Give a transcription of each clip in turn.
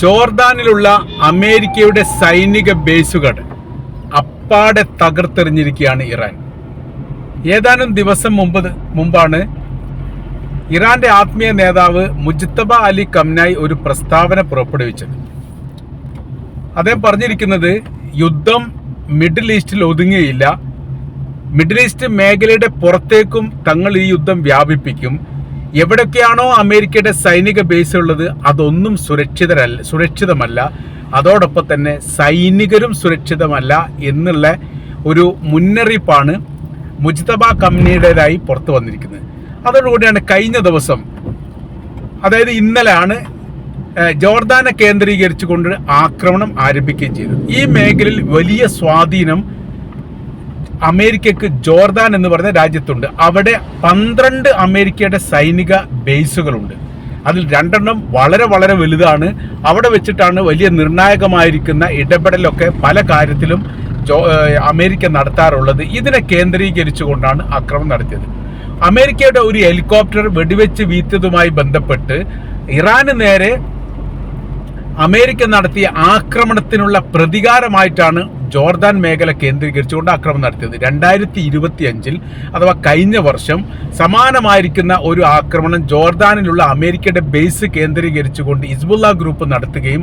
ജോർദാനിലുള്ള അമേരിക്കയുടെ സൈനിക ബേസുകൾ അപ്പാടെ തകർത്തെറിഞ്ഞിരിക്കുകയാണ് ഇറാൻ. ഏതാനും ദിവസം മുമ്പാണ് ഇറാന്റെ ആത്മീയ നേതാവ് മുജ്തബ അലി ഖംനായി ഒരു പ്രസ്താവന പുറപ്പെടുവിച്ചത്. അദ്ദേഹം പറഞ്ഞിരിക്കുന്നത് യുദ്ധം മിഡിൽ ഈസ്റ്റിൽ ഒതുങ്ങുകയില്ല, മിഡിൽ ഈസ്റ്റ് മേഖലയുടെ പുറത്തേക്കും തങ്ങൾ ഈ യുദ്ധം വ്യാപിപ്പിക്കും. എവിടൊക്കെയാണോ അമേരിക്കയുടെ സൈനിക ബേസ് ഉള്ളത് അതൊന്നും സുരക്ഷിതമല്ല, അതോടൊപ്പം തന്നെ സൈനികരും സുരക്ഷിതമല്ല എന്നുള്ള ഒരു മുന്നറിയിപ്പാണ് മുജ്തബ ഖംനയുടേതായി പുറത്തു വന്നിരിക്കുന്നത്. അതോടുകൂടിയാണ് കഴിഞ്ഞ ദിവസം, അതായത് ഇന്നലെയാണ് ജോർദാനെ കേന്ദ്രീകരിച്ചുകൊണ്ട് ആക്രമണം ആരംഭിക്കുകയും ചെയ്തത്. ഈ മേഖലയിൽ വലിയ സ്വാധീനം അമേരിക്കക്ക് ജോർദാൻ എന്ന് പറഞ്ഞ രാജ്യത്തുണ്ട്. അവിടെ 12 അമേരിക്കയുടെ സൈനിക ബേസുകളുണ്ട്. അതിൽ 2 വളരെ വളരെ വലുതാണ്. അവിടെ വെച്ചിട്ടാണ് വലിയ നിർണായകമായിരിക്കുന്ന ഇടപെടലൊക്കെ പല കാര്യത്തിലും അമേരിക്ക നടത്താറുള്ളത്. ഇതിനെ കേന്ദ്രീകരിച്ചുകൊണ്ടാണ് ആക്രമണം നടത്തിയത്. അമേരിക്കയുടെ ഒരു ഹെലികോപ്റ്റർ വെടിവെച്ച് വീഴ്ത്തിയതുമായി ബന്ധപ്പെട്ട് ഇറാന് നേരെ അമേരിക്ക നടത്തിയ ആക്രമണത്തിനുള്ള പ്രതികാരമായിട്ടാണ് ജോർദാൻ മേഖല കേന്ദ്രീകരിച്ചുകൊണ്ട് ആക്രമണം നടത്തിയത്. 2025 അഥവാ കഴിഞ്ഞ വർഷം സമാനമായിരിക്കുന്ന ഒരു ആക്രമണം ജോർദാനിലുള്ള അമേരിക്കയുടെ ബേസ് കേന്ദ്രീകരിച്ചുകൊണ്ട് ഹിസ്ബുള്ള ഗ്രൂപ്പ് നടത്തുകയും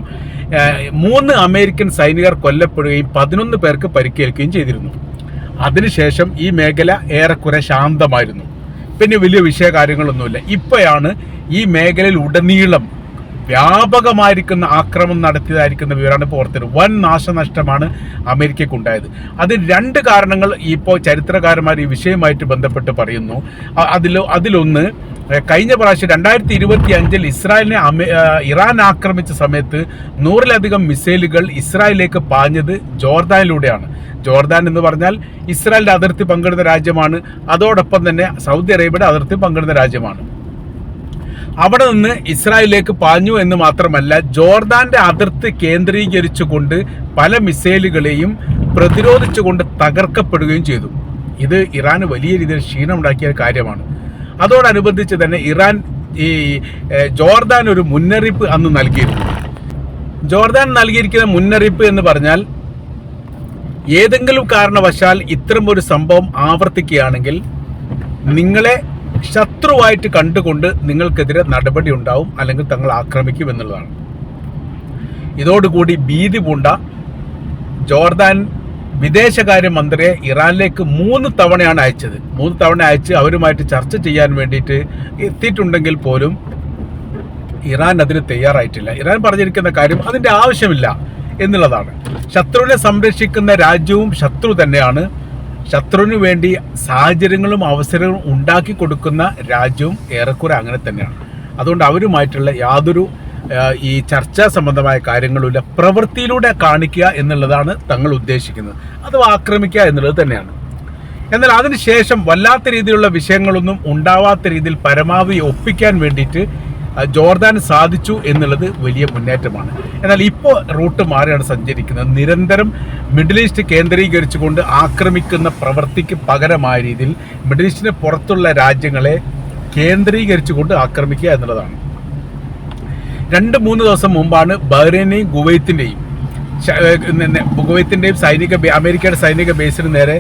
3 അമേരിക്കൻ സൈനികർ കൊല്ലപ്പെടുകയും 11 പേർക്ക് പരിക്കേൽക്കുകയും ചെയ്തിരുന്നു. അതിനുശേഷം ഈ മേഖല ഏറെക്കുറെ ശാന്തമായിരുന്നു. പിന്നെ വലിയ വിഷയകാര്യങ്ങളൊന്നുമില്ല. ഇപ്പോഴാണ് ഈ മേഖലയിൽ ഉടനീളം വ്യാപകമായിരിക്കുന്ന ആക്രമണം നടത്തിയതായിരിക്കുന്ന വിവരമാണ് പുറത്തുവരുന്നത്. വൻ നാശനഷ്ടമാണ് അമേരിക്കയ്ക്കുണ്ടായത്. അതിന് 2 കാരണങ്ങൾ ഇപ്പോൾ ചരിത്രകാരന്മാർ ഈ വിഷയവുമായിട്ട് ബന്ധപ്പെട്ട് പറയുന്നു. അതിലൊന്ന്, കഴിഞ്ഞ പ്രാവശ്യം 2025 ഇസ്രായേലിനെ ഇറാൻ ആക്രമിച്ച സമയത്ത് 100-ലധികം മിസൈലുകൾ ഇസ്രായേലിലേക്ക് പാഞ്ഞത് ജോർദാനിലൂടെയാണ്. ജോർദാൻ എന്ന് പറഞ്ഞാൽ ഇസ്രായേലിന്റെ അതിർത്തി പങ്കിടുന്ന രാജ്യമാണ്. അതോടൊപ്പം തന്നെ സൗദി അറേബ്യയുടെ അതിർത്തി പങ്കിടുന്ന രാജ്യമാണ്. അവിടെ നിന്ന് ഇസ്രായേലിലേക്ക് പാഞ്ഞു എന്ന് മാത്രമല്ല, ജോർദാന്റെ അതിർത്തി കേന്ദ്രീകരിച്ചുകൊണ്ട് പല മിസൈലുകളെയും പ്രതിരോധിച്ചുകൊണ്ട് തകർക്കപ്പെടുകയും ചെയ്തു. ഇത് ഇറാന് വലിയ രീതിയിൽ ക്ഷീണമുണ്ടാക്കിയ കാര്യമാണ്. അതോടനുബന്ധിച്ച് തന്നെ ഇറാൻ ജോർദാൻ ഒരു മുന്നറിയിപ്പ് അന്ന് നൽകിയിരുന്നു. ജോർദാൻ നൽകിയിരിക്കുന്ന മുന്നറിയിപ്പ് എന്ന് പറഞ്ഞാൽ, ഏതെങ്കിലും കാരണവശാൽ ഇത്തരം ഒരു സംഭവം ആവർത്തിക്കുകയാണെങ്കിൽ നിങ്ങളെ ശത്രുവായിട്ട് കണ്ടുകൊണ്ട് നിങ്ങൾക്കെതിരെ നടപടി ഉണ്ടാവും, അല്ലെങ്കിൽ തങ്ങൾ ആക്രമിക്കും എന്നുള്ളതാണ്. ഇതോടുകൂടി ഭീതി പൂണ്ട ജോർദാൻ വിദേശകാര്യമന്ത്രിയെ ഇറാനിലേക്ക് 3 തവണയാണ് അയച്ചത്. 3 തവണ അയച്ച് അവരുമായിട്ട് ചർച്ച ചെയ്യാൻ വേണ്ടിയിട്ട് എത്തിയിട്ടുണ്ടെങ്കിൽ പോലും ഇറാൻ അതിന് തയ്യാറായിട്ടില്ല. ഇറാൻ പറഞ്ഞിരിക്കുന്ന കാര്യം അതിൻ്റെ ആവശ്യമില്ല എന്നുള്ളതാണ്. ശത്രുവിനെ സംരക്ഷിക്കുന്ന രാജ്യവും ശത്രു തന്നെയാണ്. ശത്രുവിന് വേണ്ടി സാഹചര്യങ്ങളും അവസരങ്ങളും ഉണ്ടാക്കി കൊടുക്കുന്ന രാജ്യവും ഏറെക്കുറെ അങ്ങനെ തന്നെയാണ്. അതുകൊണ്ട് അവരുമായിട്ടുള്ള യാതൊരു ഈ ചർച്ചാ സംബന്ധമായ കാര്യങ്ങളുമില്ല. പ്രവൃത്തിയിലൂടെ കാണിക്കുക എന്നുള്ളതാണ് തങ്ങൾ ഉദ്ദേശിക്കുന്നത്. അത് ആക്രമിക്കുക എന്നുള്ളത് തന്നെയാണ്. എന്നാൽ അതിനുശേഷം വല്ലാത്ത രീതിയിലുള്ള വിഷയങ്ങളൊന്നും ഉണ്ടാവാത്ത രീതിയിൽ പരമാവധി ഒപ്പിക്കാൻ വേണ്ടിയിട്ട് ജോർദാൻ സാധിച്ചു എന്നുള്ളത് വലിയ മുന്നേറ്റമാണ്. എന്നാൽ ഇപ്പോൾ റൂട്ട് മാറിയാണ് സഞ്ചരിക്കുന്നത്. നിരന്തരം മിഡിൽ ഈസ്റ്റ് കേന്ദ്രീകരിച്ചുകൊണ്ട് ആക്രമിക്കുന്ന പ്രവൃത്തിക്ക് പകരമായ രീതിയിൽ മിഡിൽ ഈസ്റ്റിന് പുറത്തുള്ള രാജ്യങ്ങളെ കേന്ദ്രീകരിച്ചുകൊണ്ട് ആക്രമിക്കുക എന്നുള്ളതാണ്. 2-3 ദിവസം മുമ്പാണ് ബഹ്റൈനെയും കുവൈത്തിൻ്റെയും അമേരിക്കയുടെ സൈനിക ബേസിന് നേരെ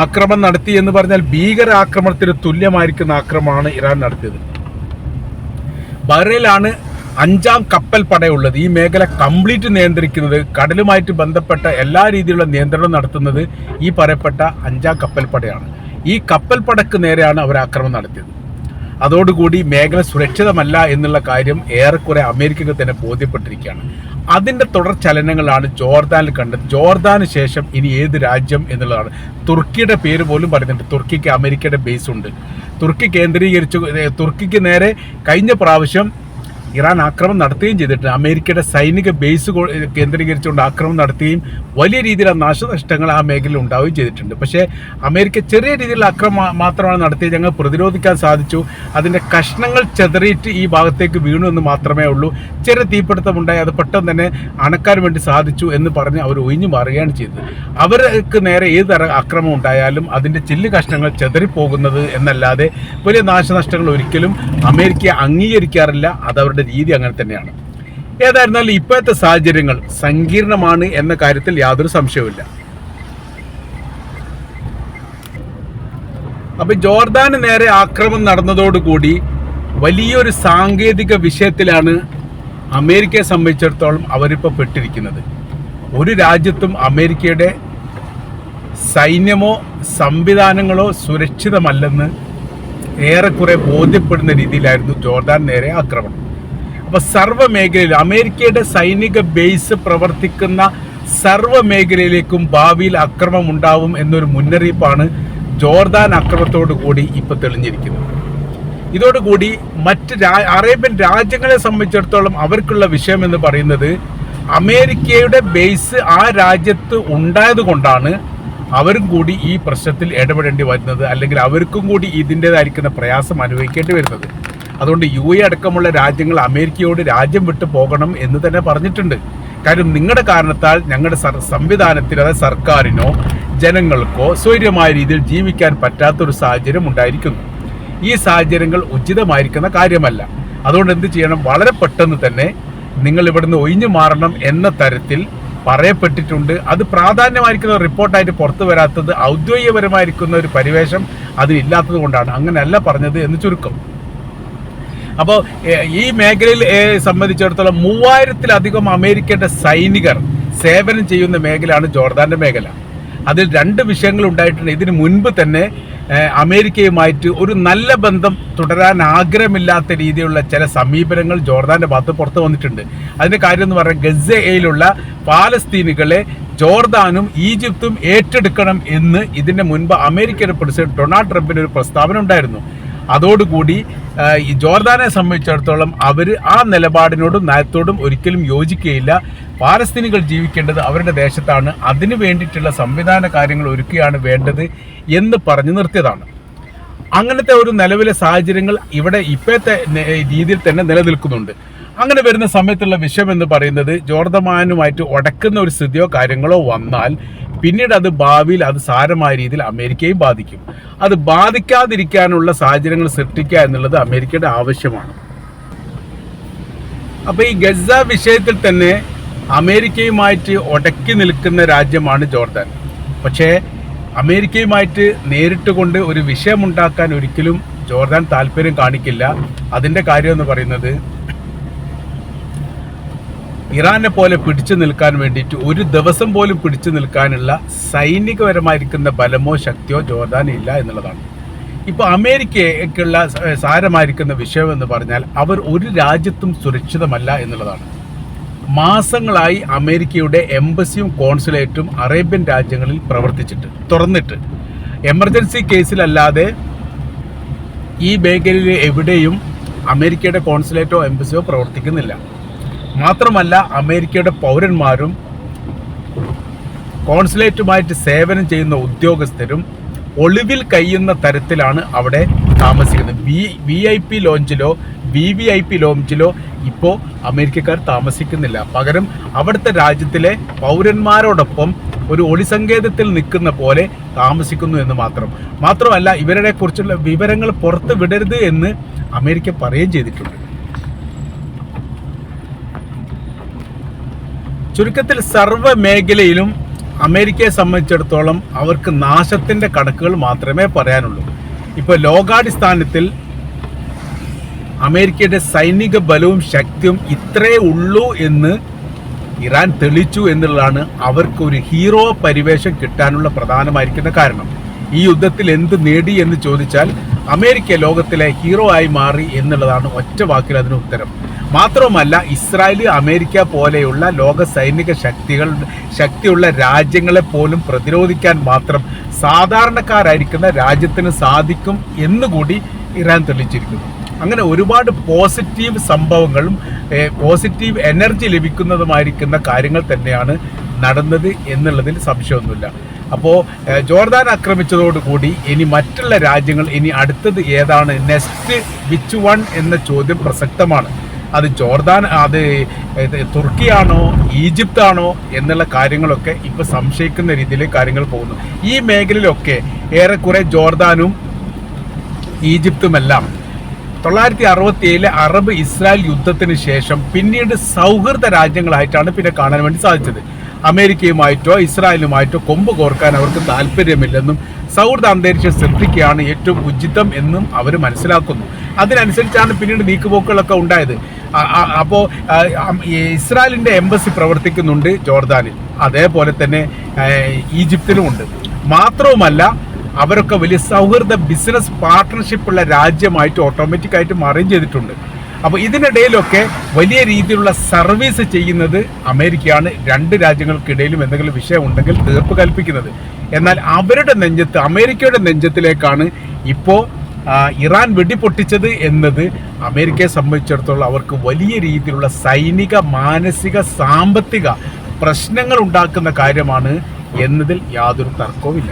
ആക്രമണം നടത്തി എന്ന് പറഞ്ഞാൽ ഭീകര ആക്രമണത്തിന് തുല്യമായിരിക്കുന്ന ആക്രമണമാണ് ഇറാൻ നടത്തിയത്. ബഹ്റൈനിലാണ് 5ാം കപ്പൽ പടയുള്ളത്. ഈ മേഖല കംപ്ലീറ്റ് നിയന്ത്രിക്കുന്നത്, കടലുമായിട്ട് ബന്ധപ്പെട്ട എല്ലാ രീതിയിലുള്ള നിയന്ത്രണം നടത്തുന്നത് ഈ പറയപ്പെട്ട 5ാം കപ്പൽ പടയാണ്. ഈ കപ്പൽ പടക്ക് നേരെയാണ് അവർ ആക്രമണം നടത്തിയത്. അതോടുകൂടി മേഖല സുരക്ഷിതമല്ല എന്നുള്ള കാര്യം ഏറെക്കുറെ അമേരിക്കക്ക് തന്നെ ബോധ്യപ്പെട്ടിരിക്കുകയാണ്. അതിൻ്റെ തുടർ ചലനങ്ങളാണ് ജോർദാനിൽ കണ്ടത്. ജോർദാന് ശേഷം ഇനി ഏത് രാജ്യം എന്നുള്ളതാണ്. തുർക്കിയുടെ പേര് പോലും പറയുന്നുണ്ട്. തുർക്കിക്ക് അമേരിക്കയുടെ ബേസ് ഉണ്ട്. തുർക്കിക്ക് നേരെ കഴിഞ്ഞ പ്രാവശ്യം ഇറാൻ ആക്രമണം നടത്തുകയും ചെയ്തിട്ടുണ്ട്. അമേരിക്കയുടെ സൈനിക ബേസ് കേന്ദ്രീകരിച്ചുകൊണ്ട് ആക്രമണം നടത്തുകയും വലിയ രീതിയിലുള്ള നാശനഷ്ടങ്ങൾ ആ മേഖലയിൽ ഉണ്ടാവുകയും ചെയ്തിട്ടുണ്ട്. പക്ഷേ അമേരിക്ക ചെറിയ രീതിയിലുള്ള ആക്രമണം മാത്രമാണ് നടത്തിയത്. ഞങ്ങൾ പ്രതിരോധിക്കാൻ സാധിച്ചു. അതിൻ്റെ കഷ്ണങ്ങൾ ചെതറിയിട്ട് ഈ ഭാഗത്തേക്ക് വീണു എന്ന് മാത്രമേ ഉള്ളൂ. ചെറിയ തീപിടുത്തമുണ്ടായി, അത് പെട്ടെന്ന് തന്നെ അണക്കാൻ വേണ്ടി സാധിച്ചു എന്ന് പറഞ്ഞ് അവർ ഒഴിഞ്ഞു മാറുകയാണ് ചെയ്തത്. അവർക്ക് നേരെ ഏത് ആക്രമണം ഉണ്ടായാലും അതിൻ്റെ ചില്ല് കഷ്ണങ്ങൾ ചെതറിപ്പോകുന്നത് എന്നല്ലാതെ വലിയ നാശനഷ്ടങ്ങൾ ഒരിക്കലും അമേരിക്ക അംഗീകരിക്കാറില്ല. അതവരുടെ രീതി അങ്ങനെ തന്നെയാണ്. ഏതായിരുന്നാലും ഇപ്പോഴത്തെ സാഹചര്യങ്ങൾ സങ്കീർണമാണ് എന്ന കാര്യത്തിൽ യാതൊരു സംശയവുമില്ല. അപ്പൊ ജോർദാന് നേരെ ആക്രമണം നടന്നതോടുകൂടി വലിയൊരു സാങ്കേതിക വിഷയത്തിലാണ് അമേരിക്കയെ സംബന്ധിച്ചിടത്തോളം അവരിപ്പോൾ പെട്ടിരിക്കുന്നത്. ഒരു രാജ്യത്തും അമേരിക്കയുടെ സൈന്യമോ സംവിധാനങ്ങളോ സുരക്ഷിതമല്ലെന്ന് ഏറെക്കുറെ ബോധ്യപ്പെടുന്ന രീതിയിലായിരുന്നു ജോർദാൻ നേരെ ആക്രമണം. അപ്പോൾ സർവ്വ മേഖലയിൽ അമേരിക്കയുടെ സൈനിക ബേസ് പ്രവർത്തിക്കുന്ന സർവ്വ മേഖലയിലേക്കും ഭാവിയിൽ ആക്രമണം ഉണ്ടാവും എന്നൊരു മുന്നറിയിപ്പാണ് ജോർദാൻ ആക്രമണത്തോടു കൂടി ഇപ്പോൾ തെളിഞ്ഞിരിക്കുന്നത്. ഇതോടുകൂടി മറ്റ് അറേബ്യൻ രാജ്യങ്ങളെ സംബന്ധിച്ചിടത്തോളം അവർക്കുള്ള വിഷയം എന്ന് പറയുന്നത് അമേരിക്കയുടെ ബേസ് ആ രാജ്യത്ത് ഉണ്ടായത് കൊണ്ടാണ് അവരും കൂടി ഈ പ്രശ്നത്തിൽ ഇടപെടേണ്ടി വരുന്നത്, അല്ലെങ്കിൽ അവർക്കും കൂടി ഇതിൻ്റെതായിരിക്കുന്ന പ്രയാസം അനുഭവിക്കേണ്ടി വരുന്നത്. അതുകൊണ്ട് UAE അടക്കമുള്ള രാജ്യങ്ങൾ അമേരിക്കയോട് രാജ്യം വിട്ടു പോകണം എന്ന് തന്നെ പറഞ്ഞിട്ടുണ്ട്. കാര്യം നിങ്ങളുടെ കാരണത്താൽ ഞങ്ങളുടെ സംവിധാനത്തിൽ, അതായത് സർക്കാരിനോ ജനങ്ങൾക്കോ സ്വൈര്യമായ രീതിയിൽ ജീവിക്കാൻ പറ്റാത്തൊരു സാഹചര്യം ഉണ്ടായിരിക്കുന്നു. ഈ സാഹചര്യങ്ങൾ ഉചിതമായിരിക്കുന്ന കാര്യമല്ല. അതുകൊണ്ട് എന്ത് ചെയ്യണം, വളരെ പെട്ടെന്ന് തന്നെ നിങ്ങൾ ഇവിടുന്ന് ഒഴിഞ്ഞു മാറണം എന്ന തരത്തിൽ പറയപ്പെട്ടിട്ടുണ്ട്. അത് പ്രാധാന്യമായിരിക്കുന്ന റിപ്പോർട്ടായിട്ട് പുറത്തു വരാത്തത് ഔദ്യോഗികപരമായിരിക്കുന്ന ഒരു പരിവേഷം അതിലില്ലാത്തത് കൊണ്ടാണ്. അങ്ങനെയല്ല പറഞ്ഞത് എന്ന് ചുരുക്കം. അപ്പോൾ ഈ മേഖലയിൽ സംബന്ധിച്ചിടത്തോളം 3000-ലധികം അമേരിക്കയുടെ സൈനികർ സേവനം ചെയ്യുന്ന മേഖലയാണ് ജോർദാന്റെ മേഖല. അതിൽ 2 വിഷയങ്ങൾ ഉണ്ടായിട്ടുണ്ട്. ഇതിന് മുൻപ് തന്നെ അമേരിക്കയുമായിട്ട് ഒരു നല്ല ബന്ധം തുടരാൻ ആഗ്രഹമില്ലാത്ത രീതിയിലുള്ള ചില സമീപനങ്ങൾ ജോർദാന്റെ ഭാഗത്ത് പുറത്തു വന്നിട്ടുണ്ട്. അതിന്റെ കാര്യം എന്ന് പറഞ്ഞാൽ ഗസയിലുള്ള പാലസ്തീനികളെ ജോർദാനും ഈജിപ്തും ഏറ്റെടുക്കണം എന്ന് ഇതിന്റെ മുൻപ് അമേരിക്കയുടെ പ്രസിഡന്റ് ഡൊണാൾഡ് ട്രംപിന് ഒരു പ്രസ്താവന ഉണ്ടായിരുന്നു. അതോടുകൂടി ഈ ജോർദാനെ സംബന്ധിച്ചിടത്തോളം അവർ ആ നിലപാടിനോടും നയത്തോടും ഒരിക്കലും യോജിക്കുകയില്ല. പാലസ്തീനികൾ ജീവിക്കേണ്ടത് അവരുടെ ദേശത്താണ്, അതിനു വേണ്ടിയിട്ടുള്ള സംവിധാന കാര്യങ്ങൾ ഒരുക്കുകയാണ് വേണ്ടത് എന്ന് പറഞ്ഞു നിർത്തിയതാണ്. അങ്ങനത്തെ ഒരു നിലവിലെ സാഹചര്യങ്ങൾ ഇവിടെ ഇപ്പോഴത്തെ രീതിയിൽ തന്നെ നിലനിൽക്കുന്നുണ്ട്. അങ്ങനെ വരുന്ന സമയത്തുള്ള വിഷയം എന്ന് പറയുന്നത് ജോർദാനുമായിട്ട് ഉടക്കുന്ന ഒരു സ്ഥിതിയോ കാര്യങ്ങളോ വന്നാൽ പിന്നീട് അത് ഭാവിയിൽ അത് സാരമായ രീതിയിൽ അമേരിക്കയും ബാധിക്കും. അത് ബാധിക്കാതിരിക്കാനുള്ള സാഹചര്യങ്ങൾ സൃഷ്ടിക്കുക എന്നുള്ളത് അമേരിക്കയുടെ ആവശ്യമാണ്. അപ്പോൾ ഈ ഗസ വിഷയത്തിൽ തന്നെ അമേരിക്കയുമായിട്ട് ഉടക്കി നിൽക്കുന്ന രാജ്യമാണ് ജോർദാൻ. പക്ഷേ അമേരിക്കയുമായിട്ട് നേരിട്ട് കൊണ്ട് ഒരു വിഷയമുണ്ടാക്കാൻ ഒരിക്കലും ജോർദാൻ താല്പര്യം കാണിക്കില്ല. അതിൻ്റെ കാര്യം എന്ന് പറയുന്നത് ഇറാനെ പോലെ പിടിച്ചു നിൽക്കാൻ വേണ്ടിയിട്ട് ഒരു ദിവസം പോലും പിടിച്ചു നിൽക്കാനുള്ള സൈനികപരമായിരിക്കുന്ന ബലമോ ശക്തിയോ ജോർദാൻ ഇല്ല എന്നുള്ളതാണ്. ഇപ്പോൾ അമേരിക്കയ്ക്കുള്ള സാരമായിരിക്കുന്ന വിഷയം എന്ന് പറഞ്ഞാൽ അവർ ഒരു രാജ്യത്തും സുരക്ഷിതമല്ല എന്നുള്ളതാണ്. മാസങ്ങളായി അമേരിക്കയുടെ എംബസിയും കോൺസുലേറ്റും അറേബ്യൻ രാജ്യങ്ങളിൽ തുറന്നിട്ട് എമർജൻസി കേസിലല്ലാതെ ഈ മേഖലയിൽ എവിടെയും അമേരിക്കയുടെ കോൺസുലേറ്റോ എംബസിയോ പ്രവർത്തിക്കുന്നില്ല. മാത്രമല്ല അമേരിക്കയുടെ പൗരന്മാരും കോൺസുലേറ്റുമായിട്ട് സേവനം ചെയ്യുന്ന ഉദ്യോഗസ്ഥരും ഒളിവിൽ കഴിയുന്ന തരത്തിലാണ് അവിടെ താമസിക്കുന്നത്. VIP ലോഞ്ചിലോ VVIP ലോഞ്ചിലോ ഇപ്പോൾ അമേരിക്കക്കാർ താമസിക്കുന്നില്ല. പകരം അവിടുത്തെ രാജ്യത്തിലെ പൗരന്മാരോടൊപ്പം ഒരു ഒളിസങ്കേതത്തിൽ നിൽക്കുന്ന പോലെ താമസിക്കുന്നു എന്ന് മാത്രമല്ല ഇവരെ കുറിച്ചുള്ള വിവരങ്ങൾ പുറത്ത് വിടരുത് എന്ന് അമേരിക്ക പറയുകയും ചെയ്തിട്ടുണ്ട്. ചുരുക്കത്തിൽ സർവ്വ മേഖലയിലും അമേരിക്കയെ സംബന്ധിച്ചിടത്തോളം അവർക്ക് നാശത്തിൻ്റെ കണക്കുകൾ മാത്രമേ പറയാനുള്ളൂ. ഇപ്പോൾ ലോകാടിസ്ഥാനത്തിൽ അമേരിക്കയുടെ സൈനിക ബലവും ശക്തിയും ഇത്രയേ ഉള്ളൂ എന്ന് ഇറാൻ തെളിയിച്ചു എന്നുള്ളതാണ് അവർക്കൊരു ഹീറോ പരിവേഷം കിട്ടാനുള്ള പ്രധാനമായിരിക്കുന്ന കാരണം. ഈ യുദ്ധത്തിൽ എന്ത് നേടി എന്ന് ചോദിച്ചാൽ അമേരിക്ക ലോകത്തിലെ ഹീറോ ആയി മാറി എന്നുള്ളതാണ് ഒറ്റ വാക്കിൽ അതിന് ഉത്തരം. മാത്രമല്ല ഇസ്രായേൽ, അമേരിക്ക പോലെയുള്ള ലോക സൈനിക ശക്തിയുള്ള രാജ്യങ്ങളെ പോലും പ്രതിരോധിക്കാൻ മാത്രം സാധാരണക്കാരായിരിക്കുന്ന രാജ്യത്തിന് സാധിക്കും എന്നുകൂടി ഇറാൻ തെളിയിച്ചിരിക്കുന്നു. അങ്ങനെ ഒരുപാട് പോസിറ്റീവ് സംഭവങ്ങളും പോസിറ്റീവ് എനർജി ലഭിക്കുന്നതുമായിരിക്കുന്ന കാര്യങ്ങൾ തന്നെയാണ് നടന്നത് എന്നുള്ളതിൽ സംശയമൊന്നുമില്ല. അപ്പോൾ ജോർദാൻ ആക്രമിച്ചതോടുകൂടി ഇനി മറ്റുള്ള രാജ്യങ്ങൾ ഇനി അടുത്തത് ഏതാണ്, നെക്സ്റ്റ് വിച്ച് വൺ എന്ന ചോദ്യം പ്രസക്തമാണ്. അത് ജോർദാൻ, അത് തുർക്കിയാണോ ഈജിപ്താണോ എന്നുള്ള കാര്യങ്ങളൊക്കെ ഇപ്പോൾ സംശയിക്കുന്ന രീതിയിൽ കാര്യങ്ങൾ പോകുന്നു. ഈ മേഖലയിലൊക്കെ ഏറെക്കുറെ ജോർദാനും ഈജിപ്തുമെല്ലാം 1967 അറബ് ഇസ്രായേൽ യുദ്ധത്തിന് ശേഷം പിന്നീട് സൗഹൃദ രാജ്യങ്ങളായിട്ടാണ് പിന്നെ കാണാൻ വേണ്ടി സാധിച്ചത്. അമേരിക്കയുമായിട്ടോ ഇസ്രായേലുമായിട്ടോ കൊമ്പ് കോർക്കാൻ അവർക്ക് താല്പര്യമില്ലെന്നും സൗഹൃദ അന്തരീക്ഷം സൃഷ്ടിക്കുകയാണ് ഏറ്റവും ഉചിതം എന്നും അവർ മനസ്സിലാക്കുന്നു. അതിനനുസരിച്ചാണ് പിന്നീട് നീക്കുപോക്കുകളൊക്കെ ഉണ്ടായത്. അപ്പോൾ ഇസ്രായേലിൻ്റെ എംബസി പ്രവർത്തിക്കുന്നുണ്ട് ജോർദാനിൽ, അതേപോലെ തന്നെ ഈജിപ്തിലുമുണ്ട്. മാത്രവുമല്ല അവരൊക്കെ വലിയ സൗഹൃദ ബിസിനസ് പാർട്ട്ണർഷിപ്പുള്ള രാജ്യമായിട്ട് ഓട്ടോമാറ്റിക്കായിട്ട് മാറുകയും ചെയ്തിട്ടുണ്ട്. അപ്പോൾ ഇതിനിടയിലൊക്കെ വലിയ രീതിയിലുള്ള സർവീസ് ചെയ്യുന്നത് അമേരിക്കയാണ്. രണ്ട് രാജ്യങ്ങൾക്കിടയിലും എന്തെങ്കിലും വിഷയം ഉണ്ടെങ്കിൽ തീർപ്പ് കൽപ്പിക്കുന്നത്. എന്നാൽ അവരുടെ നെഞ്ചത്ത്, അമേരിക്കയുടെ നെഞ്ചത്തിലേക്കാണ് ഇപ്പോൾ ഇറാൻ വെടിപൊട്ടിച്ചത് എന്നത് അമേരിക്കയെ സംബന്ധിച്ചിടത്തോളം അവർക്ക് വലിയ രീതിയിലുള്ള സൈനിക, മാനസിക, സാമ്പത്തിക പ്രശ്നങ്ങൾ ഉണ്ടാക്കുന്ന കാര്യമാണ് എന്നതിൽ യാതൊരു തർക്കവുമില്ല.